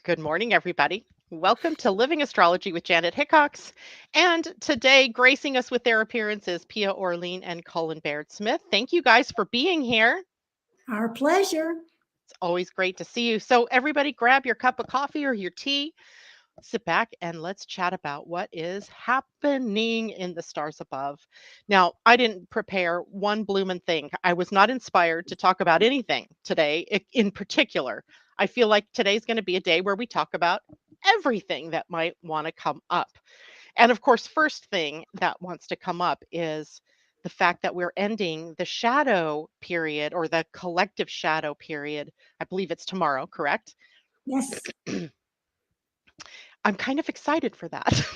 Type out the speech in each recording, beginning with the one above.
Good morning, everybody. Welcome to Living Astrology with Janet Hickox. And today, gracing us with their appearance is Pia Orleane and Cullen Baird-Smith. Thank you guys for being here. Our pleasure. It's always great to see you. So, everybody, grab your cup of coffee or your tea, sit back, and let's chat about what is happening in the stars above. Now, I didn't prepare one bloomin' thing. I was not inspired to talk about anything today in particular. I feel like today's going to be a day where we talk about everything that might want to come up. And of course, first thing that wants to come up is the fact that we're ending the shadow period or the collective shadow period. I believe it's tomorrow, correct? Yes. I'm kind of excited for that.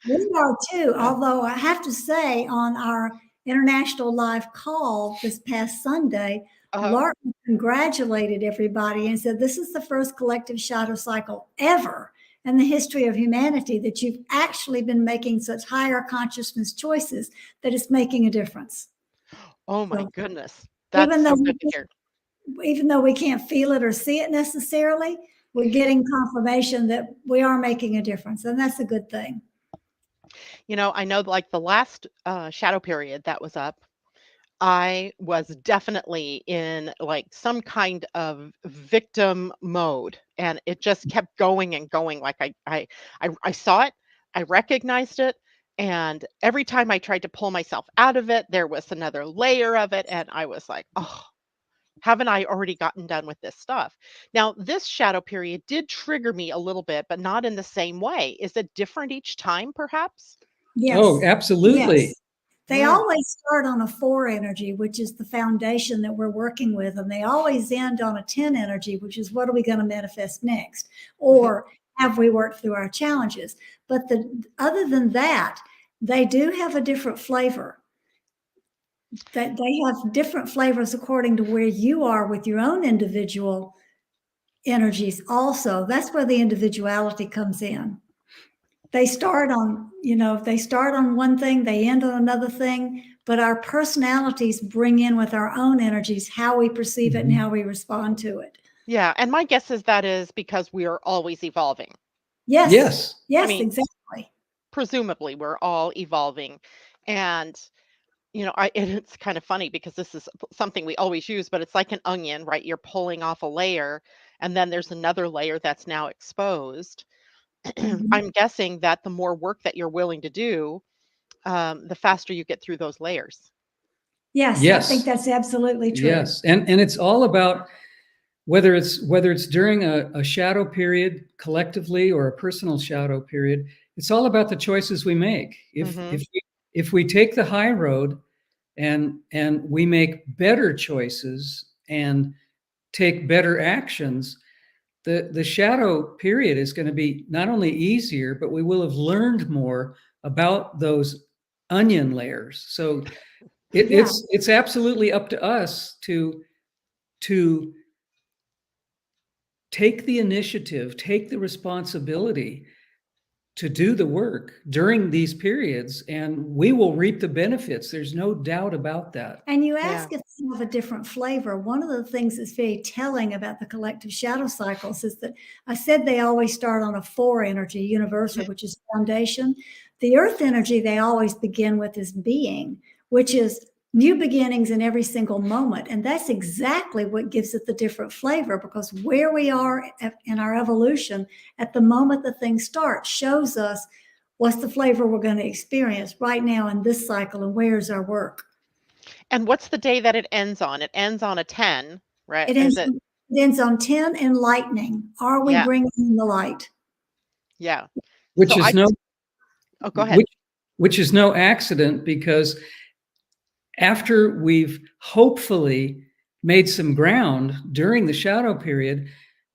We are too. Although I have to say, on our international live call this past Sunday, Uh-huh. Larkin congratulated everybody and said, "This is the first collective shadow cycle ever in the history of humanity that you've actually been making such higher consciousness choices that it's making a difference." Oh my So goodness. That's even though so we good to hear. even though we can't feel it or see it necessarily, we're getting confirmation that we are making a difference, and that's a good thing. I know like the last shadow period that was up, I was definitely in like some kind of victim mode and it just kept going and going. Like I saw it, I recognized it, and every time I tried to pull myself out of it, there was another layer of it. And I was like, oh, haven't I already gotten done with this stuff? Now, this shadow period did trigger me a little bit, but not in the same way. Is it different each time, perhaps? Oh, Yes, absolutely. yes. They Mm, always start on a 4 energy, which is the foundation that we're working with, and they always end on a 10 energy, which is what are we going to manifest next? mhm. Or have we worked through our challenges? But other than that, they do have a different flavor. That they have different flavors according to where you are with your own individual energies also. That's where the individuality comes in. They start on one thing, they end on another thing, but our personalities bring in with our own energies how we perceive it and Mhm. how we respond to it. Yeah, and my guess is that is because we are always evolving. Yes, Yes. I yes, mean, exactly. presumably we're all evolving. And, and it's kind of funny because this is something we always use, but it's like an onion, right? You're pulling off a layer, and then there's another layer that's now exposed. Mhm. I'm guessing that the more work that you're willing to do, the faster you get through those layers. Yes, I think Yes. that's absolutely true. Yes. And it's all about whether it's during a shadow period collectively or a personal shadow period, it's all about the choices we make. If Hmm. if we, if we take the high road and we make better choices and take better actions, the shadow period is going to be not only easier, but we will have learned more about those onion layers. So it, Yeah. it's it's absolutely up to us to take the initiative, take the responsibility to do the work during these periods, and we will reap the benefits. There's no doubt about that. And you Yeah. ask if they have a different flavor. One of the things that's very telling about the collective shadow cycles is that I said they always start on a 4 energy, universal, which is foundation. The earth energy they always begin with is being, which is new beginnings in every single moment. And that's exactly what gives it the different flavor, because where we are in our evolution at the moment the thing starts shows us what's the flavor we're going to experience right now in this cycle and where's our work. And what's the day that it ends on? It ends on a 10, right? It Is ends, it? it ends on 10 enlightening. Are we Yeah. bringing in the light? Yeah. which So is no oh, go ahead. which which is no accident, because after we've hopefully made some ground during the shadow period,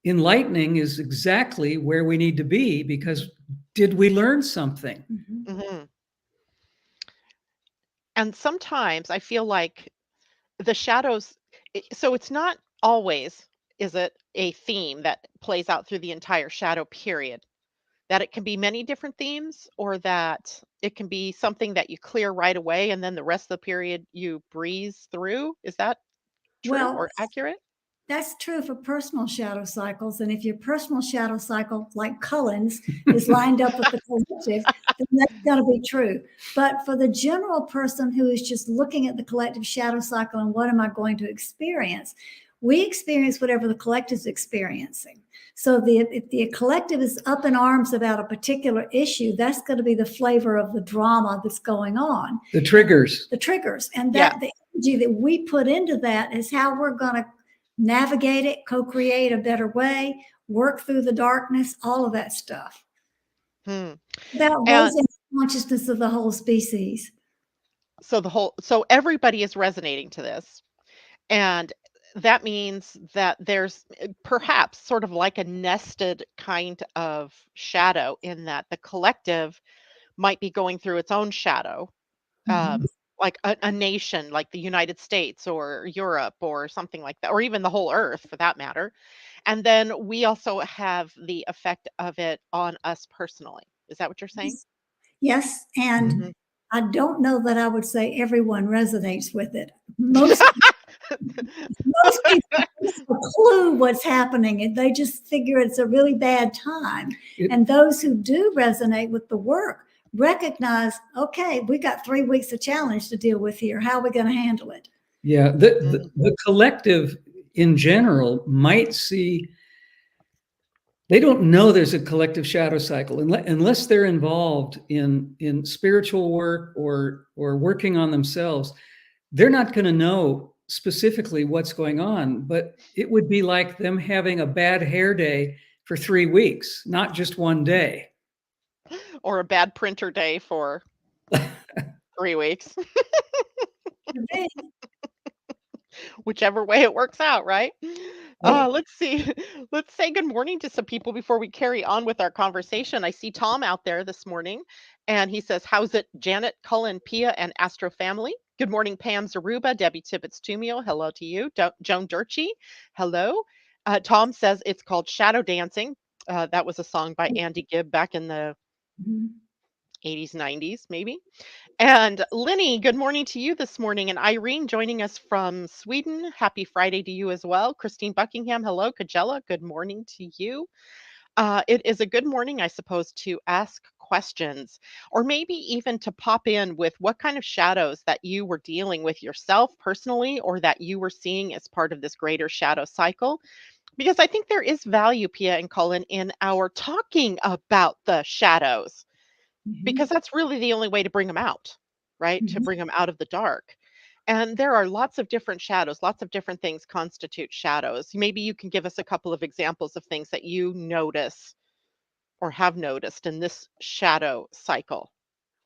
enlightening is exactly where we need to be, because did we learn something? Mhm. Hmm. And sometimes I feel like the shadows, so it's not always, is it a theme that plays out through the entire shadow period? That it can be many different themes, or that it can be something that you clear right away and then the rest of the period you breeze through? Is that true Well, or accurate? That's true for personal shadow cycles. And if your personal shadow cycle, like Cullen's, is lined up with the collective, then that's going to be true. But for the general person who is just looking at the collective shadow cycle and what am I going to experience, we experience whatever the collective is experiencing. So if the collective is up in arms about a particular issue, that's going to be the flavor of the drama that's going on. The triggers. The triggers. And that the energy that we put into that is how we're going to navigate it, co-create a better way, work through the darkness, all of that stuff. About raising consciousness of the whole species. So everybody is resonating to this. And that means that there's perhaps sort of like a nested kind of shadow in that the collective might be going through its own shadow. Like a nation like the United States or Europe or something like that, or even the whole earth for that matter. And then we also have the effect of it on us personally. Is that what you're saying? Yes. And I don't know that I would say everyone resonates with it. Most people don't have a clue what's happening, and they just figure it's a really bad time. And those who do resonate with the work recognize, okay, we got 3 weeks of challenge to deal with here. How are we going to handle it? Yeah, the collective in general might see, they don't know there's a collective shadow cycle unless they're involved in spiritual work or working on themselves. They're not going to know specifically what's going on, but it would be like them having a bad hair day for 3 weeks, not just one day. Or a bad printer day for 3 weeks. Whichever way it works out, right? Let's see. Let's say good morning to some people before we carry on with our conversation. I see Tom out there this morning, and he says, how's it, Janet, Cullen, Pia, and Astro family? Good morning, Pam Zaruba, Debbie Tibbetts-Tumio. Hello to you. Joan Durchie. Hello. Tom says it's called Shadow Dancing. That was a song by Andy Gibb back in the 80s, 90s, maybe. And Lenny, good morning to you this morning. And Irene joining us from Sweden. Happy Friday to you as well. Christine Buckingham, hello. Kajella, good morning to you. It is a good morning, I suppose, to ask questions or maybe even to pop in with what kind of shadows that you were dealing with yourself personally or that you were seeing as part of this greater shadow cycle. Because I think there is value, Pia and Cullen, in our talking about the shadows. Because that's really the only way to bring them out, right? To bring them out of the dark. And there are lots of different shadows, lots of different things constitute shadows. Maybe you can give us a couple of examples of things that you notice or have noticed in this shadow cycle.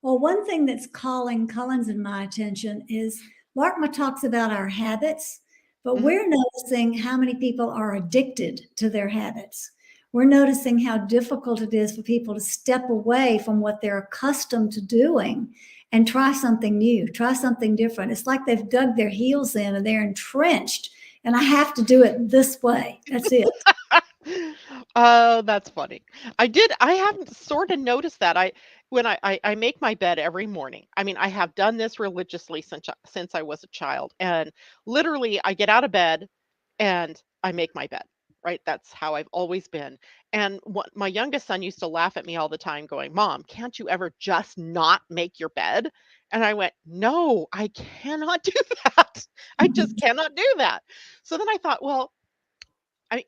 Well, one thing that's calling Cullen's and my attention is Larkma talks about our habits, but we're noticing how many people are addicted to their habits. We're noticing how difficult it is for people to step away from what they're accustomed to doing and try something new, try something different. It's like they've dug their heels in and they're entrenched, and I have to do it this way. That's it. Oh, that's funny. I haven't sort of noticed that. When I make my bed every morning. I mean, I have done this religiously since I was a child. And literally I get out of bed and I make my bed. Right? That's how I've always been. And what my youngest son used to laugh at me all the time going, "Mom, can't you ever just not make your bed?" And I went, "No, I cannot do that. I just cannot do that." So then I thought, well,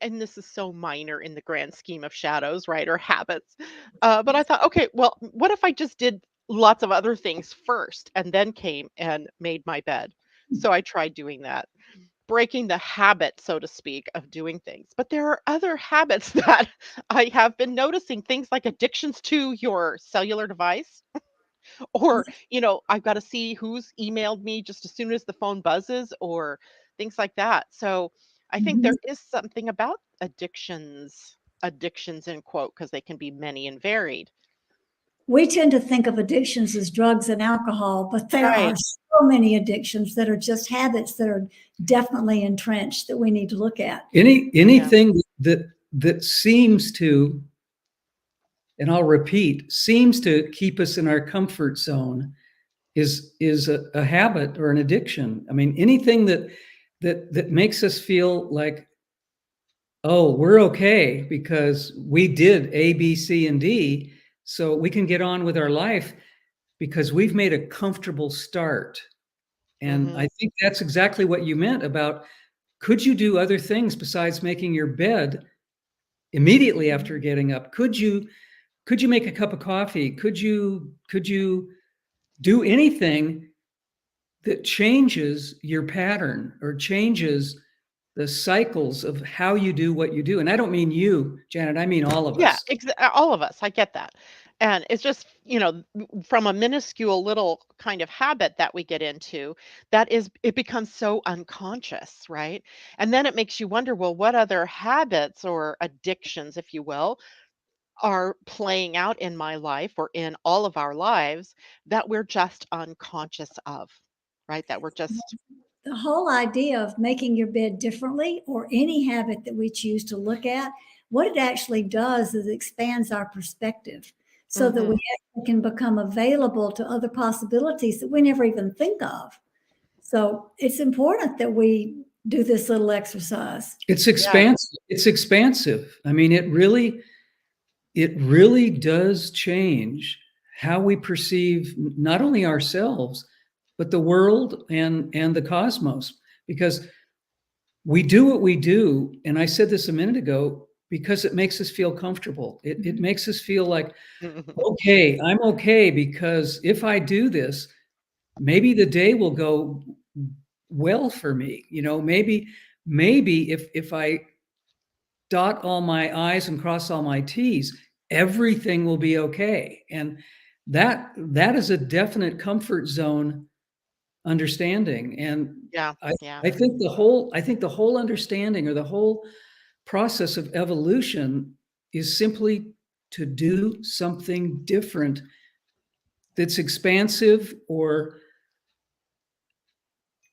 and this is so minor in the grand scheme of shadows, right? Or habits. But I thought, okay, well, what if I just did lots of other things first and then came and made my bed? So I tried doing that, breaking the habit, so to speak, of doing things. But there are other habits that I have been noticing, things like addictions to your cellular device. Or, I've got to see who's emailed me just as soon as the phone buzzes or things like that. So I think there is something about addictions in quote, because they can be many and varied. We tend to think of addictions as drugs and alcohol, but there are so many addictions that are just habits that are definitely entrenched that we need to look at. Anything that seems to, and I'll repeat, seems to keep us in our comfort zone is a habit or an addiction. I mean, anything that makes us feel like oh, we're okay because we did A, B, C, and D, so we can get on with our life because we've made a comfortable start. And I think that's exactly what you meant about, could you do other things besides making your bed immediately after getting up? Could you make a cup of coffee? Could you do anything that changes your pattern or changes the cycles of how you do what you do? And I don't mean you, Janet, I mean all of Yeah, us. all of us. I get that. And it's just, from a minuscule little kind of habit that we get into, it becomes so unconscious, right? And then it makes you wonder, well, what other habits or addictions, if you will, are playing out in my life or in all of our lives that we're just unconscious of, right? That we're just, The whole idea of making your bed differently, or any habit that we choose to look at, what it actually does is expands our perspective so that we Mhm. actually can become available to other possibilities that we never even think of. So it's important that we do this little exercise. It's Yeah. expansive. It's expansive. I mean, it really does change how we perceive not only ourselves, but the world and the cosmos. Because we do what we do, and I said this a minute ago, because it makes us feel comfortable. It makes us feel like, okay, I'm okay, because if I do this, maybe the day will go well for me. Maybe if I dot all my I's and cross all my T's, everything will be okay. And that is a definite comfort zone understanding. And Yeah. I, Yeah. I think the whole understanding, or the whole process of evolution, is simply to do something different that's expansive or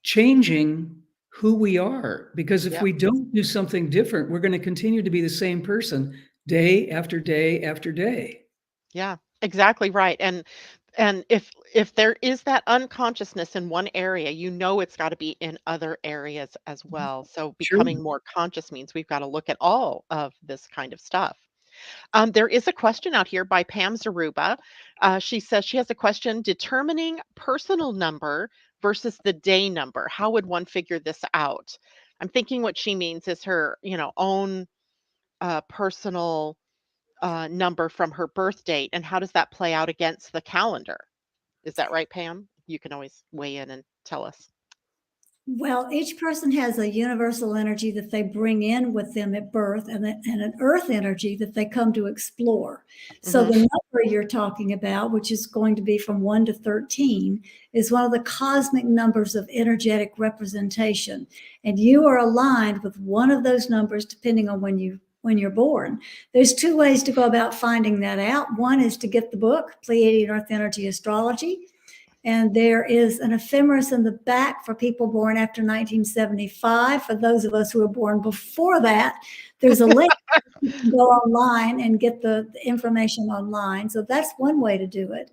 changing who we are. Because if Yep. we don't do something different, we're going to continue to be the same person day after day after day. Yeah, exactly right. And if there is that unconsciousness in one area, it's got to be in other areas as well. So Sure. becoming more conscious means we've got to look at all of this kind of stuff. There is a question out here by Pam Zaruba. She says she has a question: determining personal number versus the day number. How would one figure this out? I'm thinking what she means is her, own personal number from her birth date, and how does that play out against the calendar? Is that right, Pam? You can always weigh in and tell us. Well, each person has a universal energy that they bring in with them at birth, and an earth energy that they come to explore. So Hmm. the number you're talking about, which is going to be from 1 to 13, is one of the cosmic numbers of energetic representation. And you are aligned with one of those numbers depending on when you're born. There's two ways to go about finding that out. One is to get the book, Pleiadian-Earth Energy Astrology. And there is an ephemeris in the back for people born after 1975. For those of us who were born before that, there's a link. You can go online and get the information online. So that's one way to do it.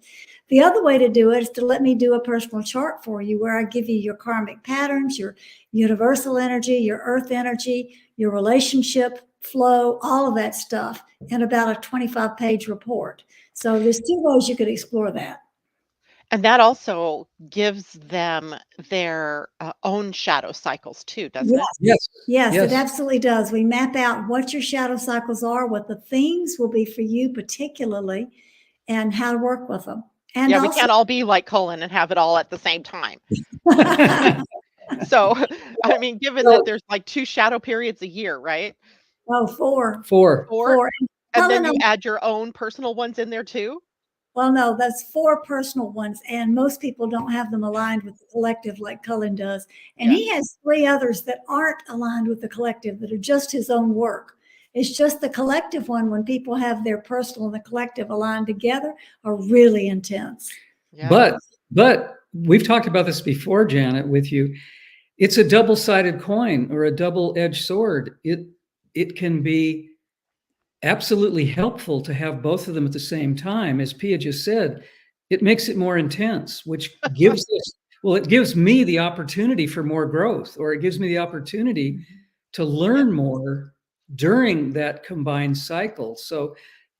The other way to do it is to let me do a personal chart for you, where I give you your karmic patterns, your universal energy, your earth energy, your relationship flow, all of that stuff in about a 25-page report. So there's two ways you could explore that. And that also gives them their own shadow cycles too, doesn't it? Yes. Yes. Yes, it Yes. absolutely does. We map out what your shadow cycles are, what the themes will be for you particularly, and how to work with them. And Yeah, we also, can't all be like Colin and have it all at the same time. So, I mean, given that So there's like 2 shadow periods a year, right? oh, four, 4. 4? four. And then Helen, you add your own personal ones in there too? well, no, that's four personal ones, and most people don't have them aligned with the collective like Cullen does. And Yeah. he has three others that aren't aligned with the collective, that are just his own work. It's just the collective one, when people have their personal and the collective aligned together, are really intense. Yeah. But we've talked about this before, Janet, with you. It's a double-sided coin, or a double-edged sword. It can be absolutely helpful to have both of them at the same time. As Pia just said, it makes it more intense, which it gives me the opportunity for more growth, or it gives me the opportunity to Yep. learn more during that combined cycle. So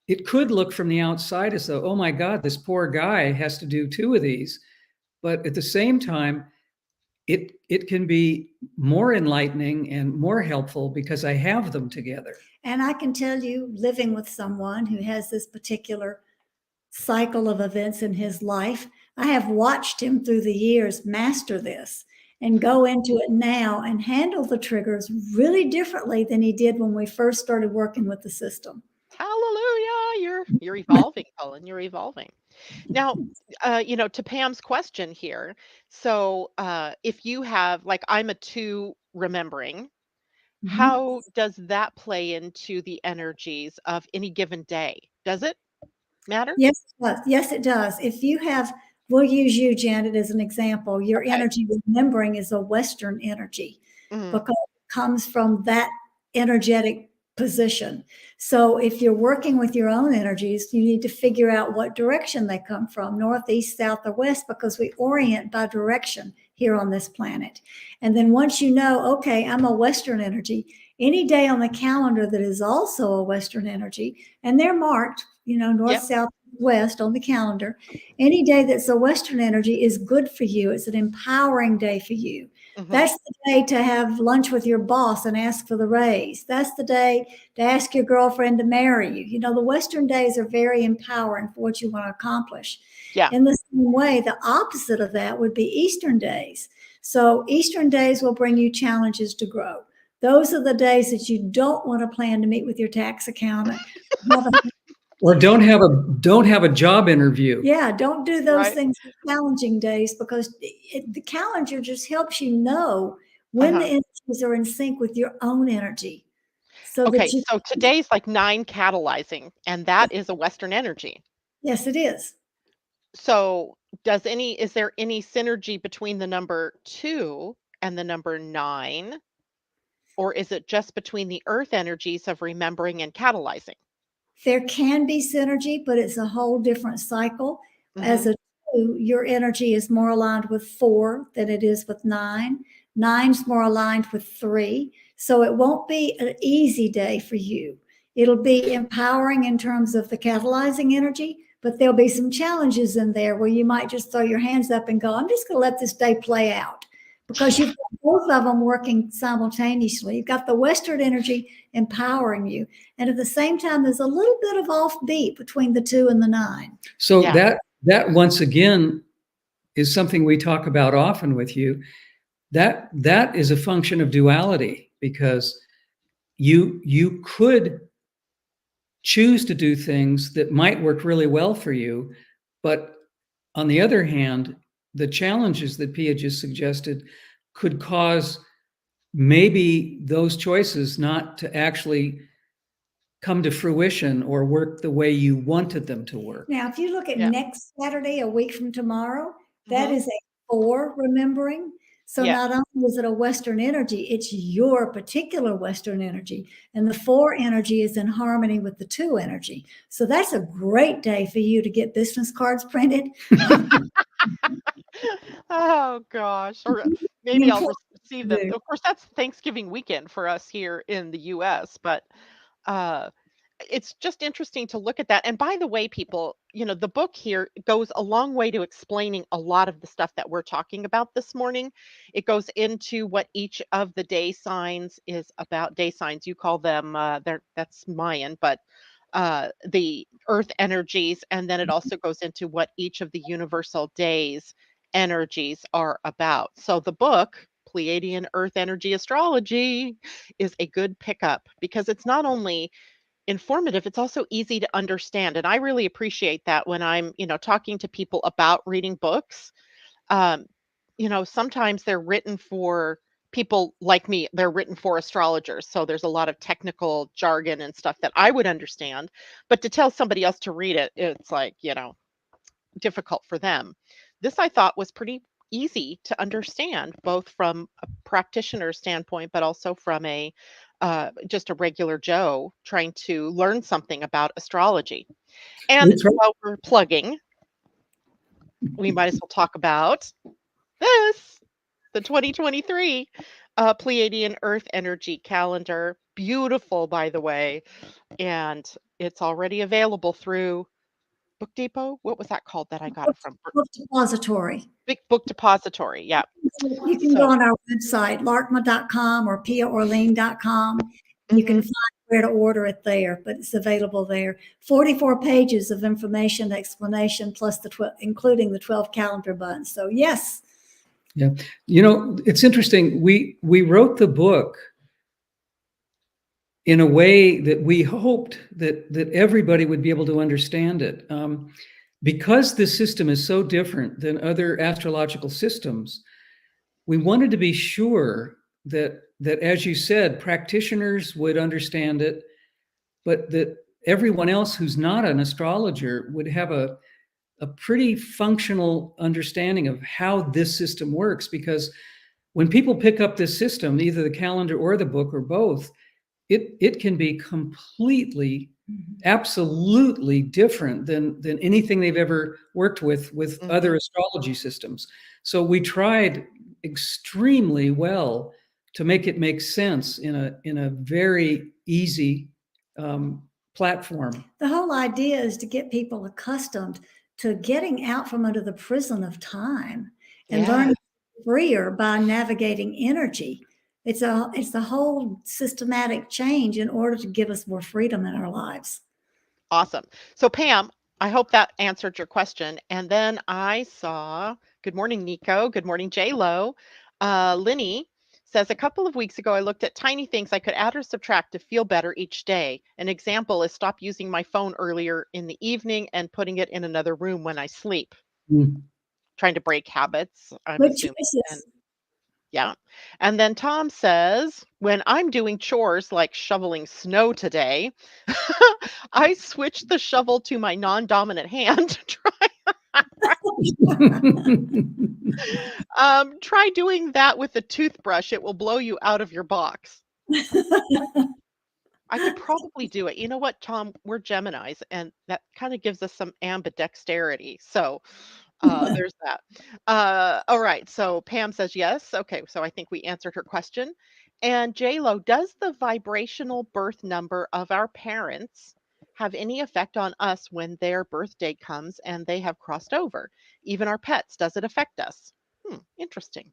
it could look from the outside as though, oh my God, this poor guy has to do 2 of these. But at the same time, it can be more enlightening and more helpful because I have them together. And I can tell you, living with someone who has this particular cycle of events in his life, I have watched him through the years master this and go into it now and handle the triggers really differently than he did when we first started working with the system. Hallelujah. You're evolving, Cullen. You're evolving. Now, to Pam's question here. So, if you have, like, I'm a 2 remembering, how does that play into the energies of any given day? Does it matter? Yes, it does. Yes, it does. If you have, we'll use you, Janet, as an example. Your Okay. energy remembering is a Western energy Mhm. because it comes from that energetic position. So if you're working with your own energies, you need to figure out what direction they come from, north, east, south, or west, because we orient by direction here on this planet. And then once you know, okay, I'm a Western energy, any day on the calendar that is also a Western energy, and they're marked, north, Yep. south, west on the calendar, any day that's a Western energy is good for you. It's an empowering day for you. Mhm. That's the day to have lunch with your boss and ask for the raise. That's the day to ask your girlfriend to marry you. The Western days are very empowering for what you want to accomplish. Yeah. In the same way, the opposite of that would be Eastern days. So Eastern days will bring you challenges to grow. Those are the days that you don't want to plan to meet with your tax accountant. Or don't have a job interview. Yeah, don't do those Right. things for challenging days, because the calendar just helps you know when the Uh-huh. energies are in sync with your own energy. So Okay, that you, so today's like 9 catalyzing, and that is a Western energy. yes, it is. So, is there any synergy between the number 2 and the number 9? Or is it just between the earth energies of remembering and catalyzing? There can be synergy, but it's a whole different cycle. As Mhm. a 2, your energy is more aligned with 4 than it is with 9. 9's more aligned with 3. So it won't be an easy day for you. It'll be empowering in terms of the catalyzing energy, but there'll be some challenges in there where you might just throw your hands up and go, I'm just going to let this day play out. Because you've got both of them working simultaneously. You've got the Western energy empowering you, and at the same time, there's a little bit of offbeat between the 2 and the 9. So Yeah. that once again is something we talk about often with you. That is a function of duality, because you could choose to do things that might work really well for you, but on the other hand, the challenges that Pia just suggested could cause maybe those choices not to actually come to fruition or work the way you wanted them to work. Now, if you look at Yeah. next Saturday, a week from tomorrow, that Mhm. is a 4 remembering. So Yeah. not only is it a Western energy, it's your particular Western energy. And the 4 energy is in harmony with the 2 energy. So that's a great day for you to get business cards printed. Oh gosh. Or maybe I'll receive them. Of course, that's Thanksgiving weekend for us here in the US, but uh it's just interesting to look at that. And by the way, people, the book here goes a long way to explaining a lot of the stuff that we're talking about this morning. It goes into what each of the day signs is about. Day signs, you call them, that's Mayan, but the earth energies. And then it also goes into what each of the universal days energies are about. So the book, Pleiadian-Earth Energy Astrology, is a good pickup because it's not only informative, it's also easy to understand. And I really appreciate that when I'm, talking to people about reading books. Um, sometimes they're written for people like me, they're written for astrologers. So there's a lot of technical jargon and stuff that I would understand. But to tell somebody else to read it, it's like, difficult for them. This I thought was pretty easy to understand, both from a practitioner standpoint, but also from a just a regular Joe trying to learn something about astrology. And while we're plugging, we might as well talk about this, the 2023 Pleiadian Earth Energy Calendar. beautiful, by the way, and it's already available through Book Depot. What was that called that I got it from? Book depository. Big Book Depository. Yeah. You can go So, on our website, larkma.com or piaorleane.com, and you can mhm. find where to order it there, but it's available there. 44 pages of information, explanation, plus including the 12 calendar buttons. So yes. Yeah. You know, it's interesting. We wrote the book in a way that we hoped that everybody would be able to understand it. Because this system is so different than other astrological systems, we wanted to be sure that, as you said, practitioners would understand it, but that everyone else who's not an astrologer would have a pretty functional understanding of how this system works. Because when people pick up this system, either the calendar or the book or both, it can be completely, absolutely different than anything they've ever worked with other astrology systems. So we tried extremely well to make it make sense in a very easy platform. The whole idea is to get people accustomed to getting out from under the prison of time and Yeah. learning freer by navigating energy. It's a whole systematic change in order to give us more freedom in our lives. Awesome. So Pam, I hope that answered your question. And then I saw, good morning, Nico. Good morning, J-Lo. Linny says, a couple of weeks ago, I looked at tiny things I could add or subtract to feel better each day. An example is stop using my phone earlier in the evening and putting it in another room when I sleep. Mm. Trying to break habits, I'm Good assuming. And choices. yeah. And then Tom says, when I'm doing chores like shoveling snow today, I switch the shovel to my non-dominant hand. Try doing that with a toothbrush. It will blow you out of your box. I could probably do it. You know what, Tom? We're Geminis, and that kind of gives us some ambidexterity. So there's that. All right. So Pam says yes. Okay. So I think we answered her question. And Lo, does the vibrational birth number of our parents have any effect on us when their birthday comes and they have crossed over? Even our pets, does it affect us? Interesting.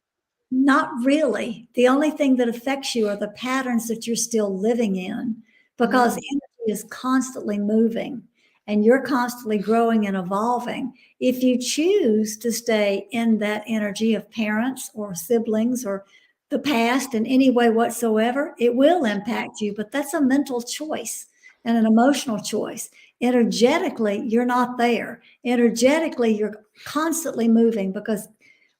Not really. The only thing that affects you are the patterns that you're still living in, because Mm, energy is constantly moving and you're constantly growing and evolving. If you choose to stay in that energy of parents or siblings or the past in any way whatsoever, it will impact you, but that's a mental choice and an emotional choice. Energetically, you're not there. Energetically, you're constantly moving, because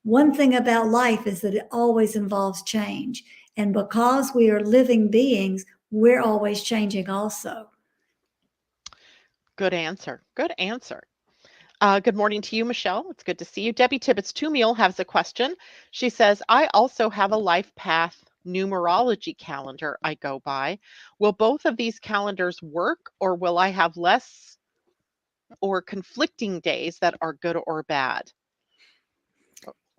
one thing about life is that it always involves change. And because we are living beings, we're always changing also. good answer. Good answer. Good morning to you, Michelle. It's good to see you. Debbie Tibbetts Tumiel has a question. She says, I also have a life path numerology calendar I go by. Will both of these calendars work, or will I have less or conflicting days that are good or bad?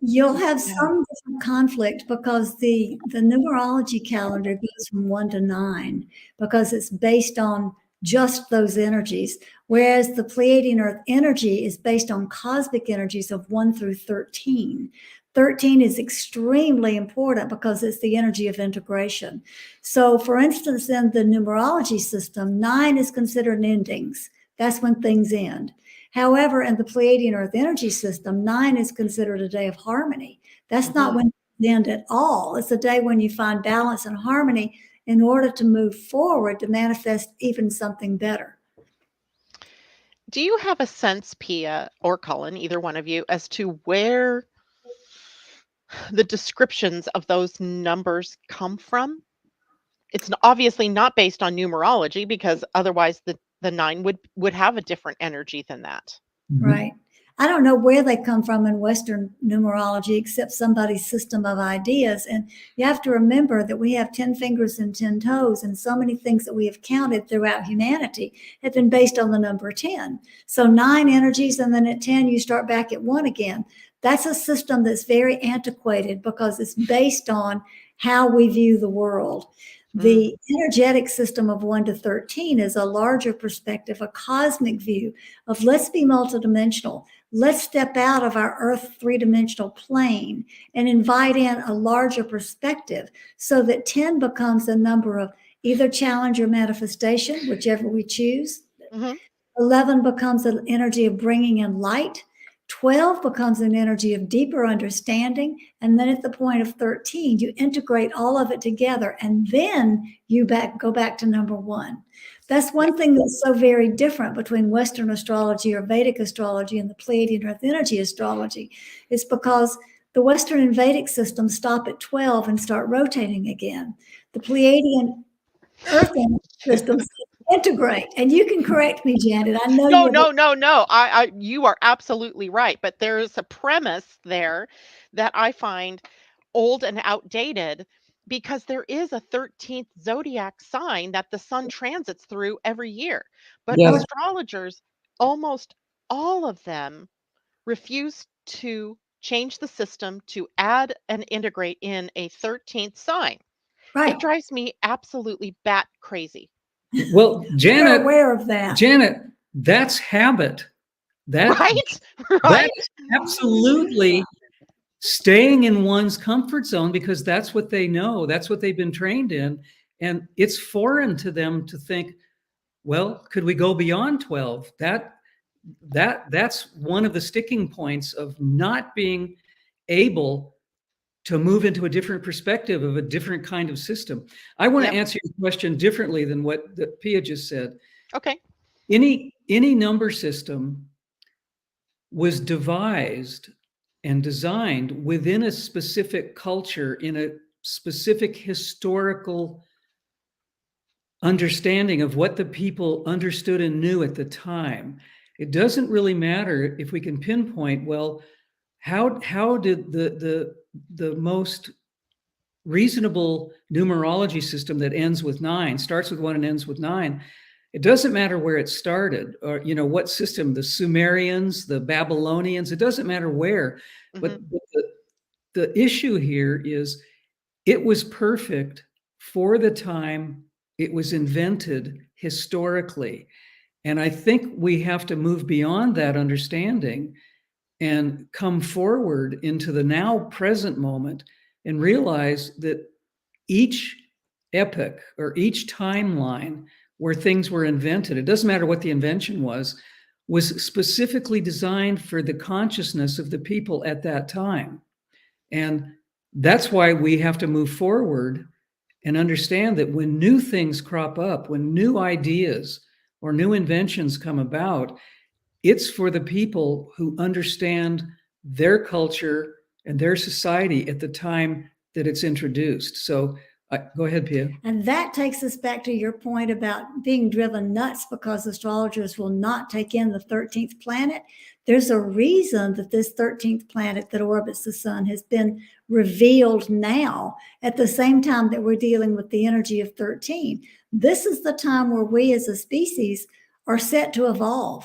You'll have Yeah. some different conflict, because the numerology calendar goes from 1 to 9 because it's based on just those energies, whereas the Pleiadian-Earth energy is based on cosmic energies of 1 through 13. 13 is extremely important because it's the energy of integration. So, for instance, in the numerology system, 9 is considered endings. That's when things end. However, in the Pleiadian-Earth energy system, 9 is considered a day of harmony. That's not when you end at all. It's a day when you find balance and harmony in order to move forward to manifest even something better. Do you have a sense, Pia or Cullen, either one of you, as to where the descriptions of those numbers come from? It's obviously not based on numerology, because otherwise the 9 would have a different energy than that. Mhm. Right. I don't know where they come from in Western numerology except somebody's system of ideas. And you have to remember that we have 10 fingers and 10 toes, and so many things that we have counted throughout humanity have been based on the number 10. So 9 energies, and then at 10, you start back at 1 again. That's a system that's very antiquated because it's based on how we view the world. Mm. The energetic system of 1 to 13 is a larger perspective, a cosmic view of let's be multidimensional. Let's step out of our Earth three-dimensional plane and invite in a larger perspective so that 10 becomes a number of either challenge or manifestation, whichever we choose. Hmm. 11 becomes an energy of bringing in light. 12 becomes an energy of deeper understanding. And then at the point of 13, you integrate all of it together. And then you go back to number 1. That's Yeah. one thing that's so very different between Western astrology or Vedic astrology and the Pleiadian Earth Energy Astrology. It's because the Western and Vedic systems stop at 12 and start rotating again. The Pleiadian Earth Energy systems integrate. And you can correct me, Janet. I know No, you're no, no, no. You are absolutely right. But there is a premise there that I find old and outdated because there is a 13th zodiac sign that the sun transits through every year. But Yes. astrologers, almost all of them, refuse to change the system to add and integrate in a 13th sign. It right. drives me absolutely bat crazy. Well, We're aware of that. Janet, that's habit. That Right? that Right? is absolutely staying in one's comfort zone because that's what they know, that's what they've been trained in, and it's foreign to them to think, well, could we go beyond 12? That's one of the sticking points of not being able to move into a different perspective of a different kind of system. I want to Yep. answer your question differently than what Pia just said. Okay. Any number system was devised and designed within a specific culture in a specific historical understanding of what the people understood and knew at the time. It doesn't really matter if we can pinpoint, well, how did the most reasonable numerology system that ends with 9, starts with 1 and ends with 9, it doesn't matter where it started or what system, the Sumerians, the Babylonians, it doesn't matter where. Hmm. But the issue here is it was perfect for the time it was invented historically. And I think we have to move beyond that understanding and come forward into the now present moment and realize that each epoch or each timeline where things were invented, it doesn't matter what the invention was specifically designed for the consciousness of the people at that time. And that's why we have to move forward and understand that when new things crop up, when new ideas or new inventions come about, it's for the people who understand their culture and their society at the time that it's introduced. So go ahead, Pia. And that takes us back to your point about being driven nuts because astrologers will not take in the 13th planet. There's a reason that this 13th planet that orbits the sun has been revealed now at the same time that we're dealing with the energy of 13. This is the time where we as a species are set to evolve.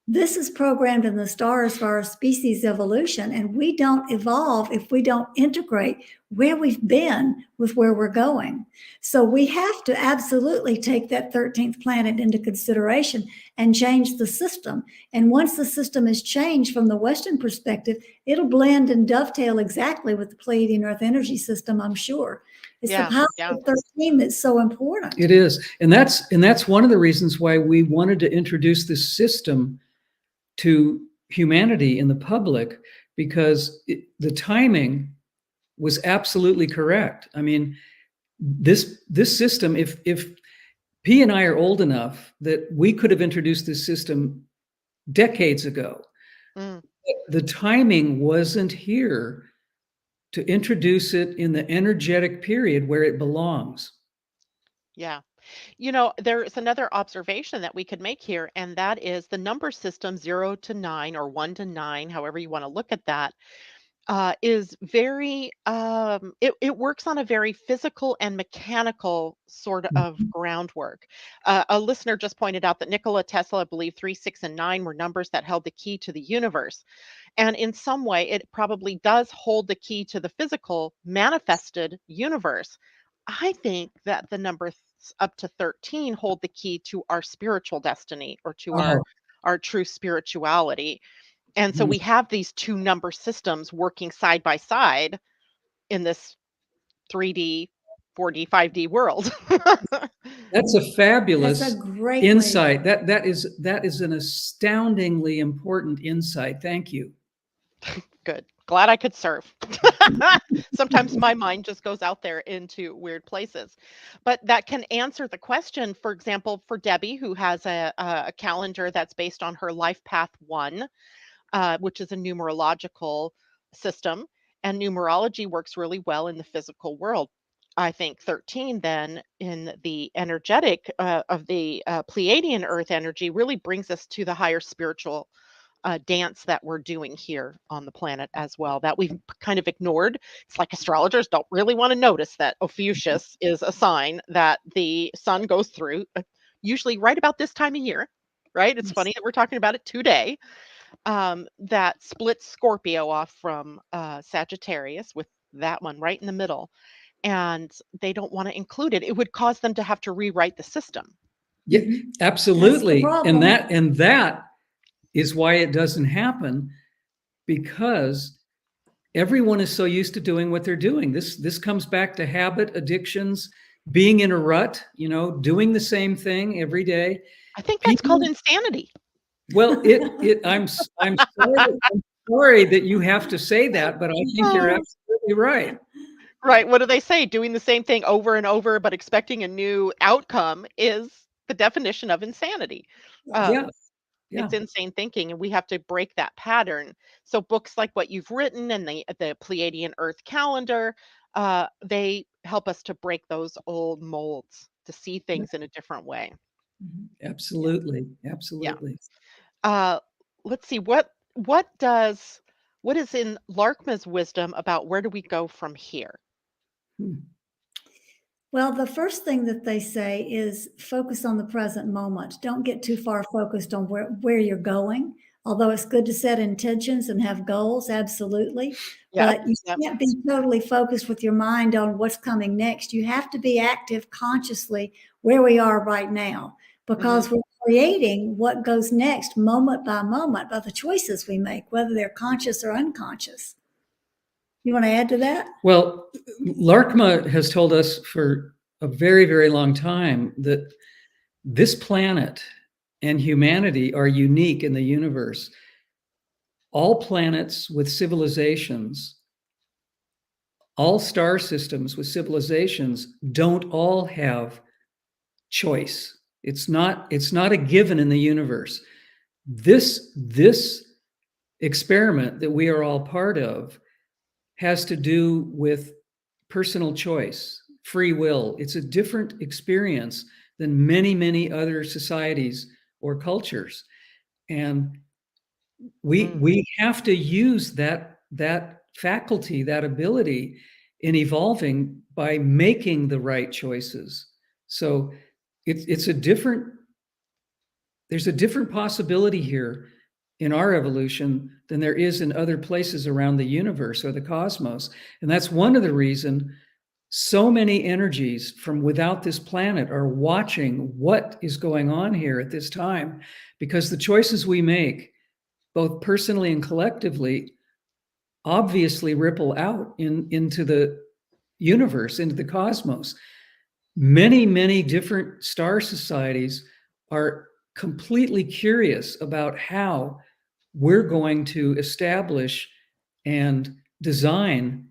This is programmed in the stars for our species evolution, and we don't evolve if we don't integrate where we've been with where we're going. So we have to absolutely take that 13th planet into consideration and change the system. And once the system is changed from the Western perspective, it'll blend and dovetail exactly with the Pleiadian Earth energy system, I'm sure. It's the power of 13 that's so important. It is. And that's one of the reasons why we wanted to introduce this system to humanity in the public, because the timing was absolutely correct. I mean, this system, if P and I are old enough that we could have introduced this system decades ago, the timing wasn't here to introduce it in the energetic period where it belongs. Yeah. There's another observation that we could make here, and that is the number system 0 to 9 or 1 to 9, however you want to look at that, is very, it works on a very physical and mechanical sort of groundwork. A listener just pointed out that Nikola Tesla believed 3, 6, and 9 were numbers that held the key to the universe. And in some way, it probably does hold the key to the physical manifested universe. I think that the number up to 13 hold the key to our spiritual destiny or to Oh, our true spirituality. And so mm, we have these two number systems working side by side in this 3D, 4D, 5D world. that's a That's a fabulous great way. insight. That is an astoundingly important insight. Thank you. Good. Glad I could serve. Sometimes my mind just goes out there into weird places. But that can answer the question, for example, for Debbie, who has a calendar that's based on her life path one, which is a numerological system. And numerology works really well in the physical world. I think 13 then in the energetic of the Pleiadian earth energy really brings us to the higher spiritual dance that we're doing here on the planet as well that we've kind of ignored. It's like astrologers don't really want to notice that Ophiuchus is a sign that the sun goes through, usually right about this time of year, right? It's funny that we're talking about it today. That splits Scorpio off from Sagittarius with that one right in the middle. And they don't want to include it. It would cause them to have to rewrite the system. Yeah, That's the absolutely. And problem. that is why it doesn't happen, because everyone is so used to doing what they're doing. This comes back to habit, addictions, being in a rut, doing the same thing every day. I think that's called People, insanity. well, I'm sorry that you have to say that, but I think you're absolutely right. Right, what do they say? Doing the same thing over and over, but expecting a new outcome is the definition of insanity. Yeah, Um, yeah. it's insane thinking, and we have to break that pattern. So books like what you've written and the Pleiadian-Earth Calendar, they help us to break those old molds, to see things in a different way. Yeah, Absolutely, yeah. absolutely. Uh, let's see, what is in Larkma's wisdom about where do we go from here? Hmm. Well, the first thing that they say is focus on the present moment. Don't get too far focused on where you're going. Although it's good to set intentions and have goals, absolutely. Yep, But you yep. can't be totally focused with your mind on what's coming next. You have to be active consciously where we are right now, Mhm. because we're creating what goes next moment by the choices we make, whether they're conscious or unconscious. You want to add to that? Well, Larkma has told us for a very, very long time that this planet and humanity are unique in the universe. All planets with civilizations, all star systems with civilizations don't all have choice. It's not a given in the universe. This experiment that we are all part of has to do with personal choice, free will. It's a different experience than many, many other societies or cultures. And we Mm. we have to use that faculty, that ability in evolving by making the right choices. So it's a different there's a different possibility here in our evolution than there is in other places around the universe or the cosmos. And that's one of the reason so many energies from without this planet are watching what is going on here at this time, because the choices we make, both personally and collectively, obviously ripple out into the universe, into the cosmos. Many, many different star societies are completely curious about how we're going to establish and design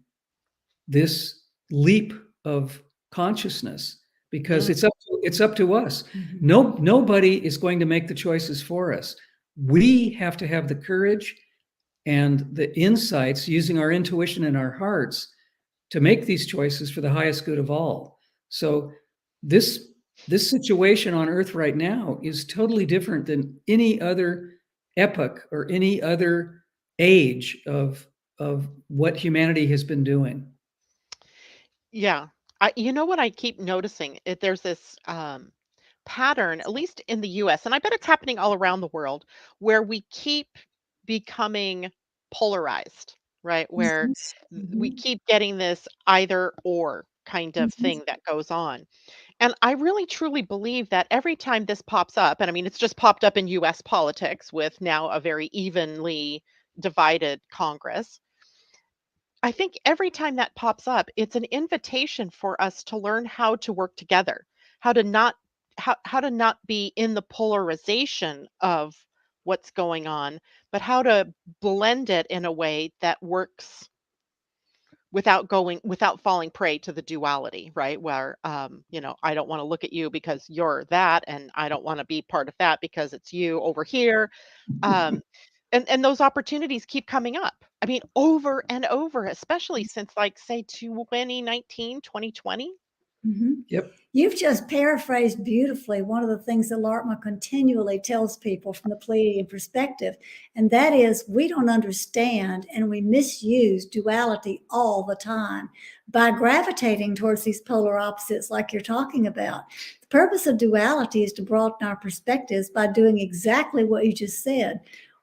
this leap of consciousness, because Mm. it's up to us. Nobody is going to make the choices for us. We have to have the courage and the insights, using our intuition and our hearts, to make these choices for the highest good of all. So this this situation on earth right now is totally different than any other epoch or any other age of what humanity has been doing. Yeah. You know what I keep noticing? There's this pattern, at least in the US, and I bet it's happening all around the world, where we keep becoming polarized, right? Where we Mhm. keep getting this either or. kind of thing that goes on. And I really truly believe that every time this pops up, and I mean, it's just popped up in US politics with now a very evenly divided Congress. I think every time that pops up, it's an invitation for us to learn how to work together, how to not how to not be in the polarization of what's going on, but how to blend it in a way that works without falling prey to the duality, right? Where I don't want to look at you because you're that, and I don't want to be part of that because it's you over here. Um, and those opportunities keep coming up. I mean, over and over, especially since like say 2019, 2020. Yep. You've just paraphrased beautifully one of the things that Lartma continually tells people from the Pleiadian perspective, and that is we don't understand and we misuse duality all the time by gravitating towards these polar opposites like you're talking about. The purpose of duality is to broaden our perspectives by doing exactly what you just said,